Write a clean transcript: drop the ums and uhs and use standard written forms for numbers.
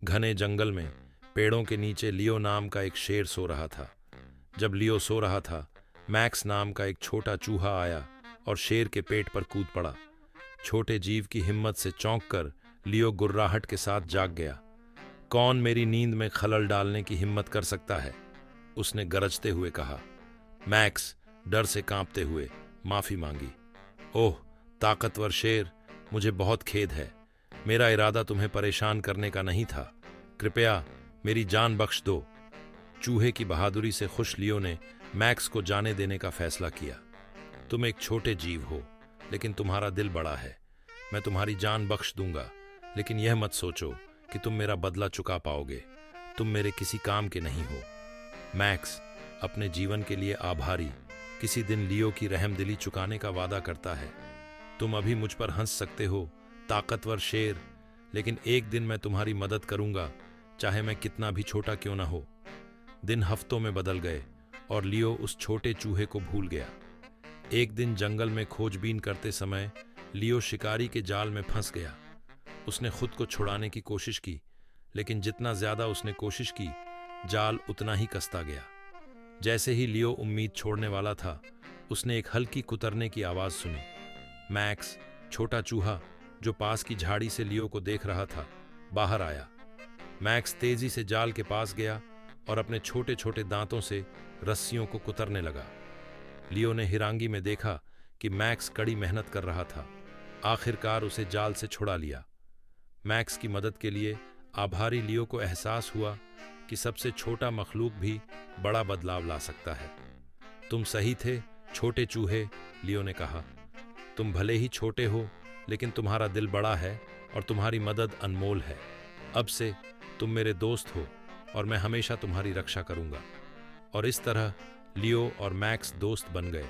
घने जंगल में पेड़ों के नीचे लियो नाम का एक शेर सो रहा था। जब लियो सो रहा था, मैक्स नाम का एक छोटा चूहा आया और शेर के पेट पर कूद पड़ा। छोटे जीव की हिम्मत से चौंक कर लियो गुर्राहट के साथ जाग गया। कौन मेरी नींद में खलल डालने की हिम्मत कर सकता है? उसने गरजते हुए कहा। मैक्स डर से कांपते हुए माफी मांगी। ओह ताकतवर शेर, मुझे बहुत खेद है। मेरा इरादा तुम्हें परेशान करने का नहीं था। कृपया मेरी जान बख्श दो। चूहे की बहादुरी से खुश लियो ने मैक्स को जाने देने का फैसला किया। तुम एक छोटे जीव हो, लेकिन तुम्हारा दिल बड़ा है। मैं तुम्हारी जान बख्श दूंगा, लेकिन यह मत सोचो कि तुम मेरा बदला चुका पाओगे। तुम मेरे किसी काम के नहीं हो। मैक्स अपने जीवन के लिए आभारी किसी दिन लियो की रहमदिली चुकाने का वादा करता है। तुम अभी मुझ पर हंस सकते हो ताकतवर शेर, लेकिन एक दिन मैं तुम्हारी मदद करूंगा, चाहे मैं कितना भी छोटा क्यों ना हो। दिन हफ्तों में बदल गए और लियो उस छोटे चूहे को भूल गया। एक दिन जंगल में खोजबीन करते समय लियो शिकारी के जाल में फंस गया। उसने खुद को छुड़ाने की कोशिश की, लेकिन जितना ज्यादा उसने कोशिश की, जाल उतना ही कसता गया। जैसे ही लियो उम्मीद छोड़ने वाला था, उसने एक हल्की कुतरने की आवाज सुनी। मैक्स, छोटा चूहा जो पास की झाड़ी से लियो को देख रहा था, बाहर आया। मैक्स तेजी से जाल के पास गया और अपने छोटे छोटे दांतों से रस्सियों को कुतरने लगा। लियो ने हिरांगी में देखा कि मैक्स कड़ी मेहनत कर रहा था। आखिरकार उसे जाल से छुड़ा लिया। मैक्स की मदद के लिए आभारी लियो को एहसास हुआ कि सबसे छोटा मखलूक भी बड़ा बदलाव ला सकता है। तुम सही थे छोटे चूहे, लियो ने कहा। तुम भले ही छोटे हो, लेकिन तुम्हारा दिल बड़ा है और तुम्हारी मदद अनमोल है। अब से तुम मेरे दोस्त हो और मैं हमेशा तुम्हारी रक्षा करूंगा। और इस तरह लियो और मैक्स दोस्त बन गए।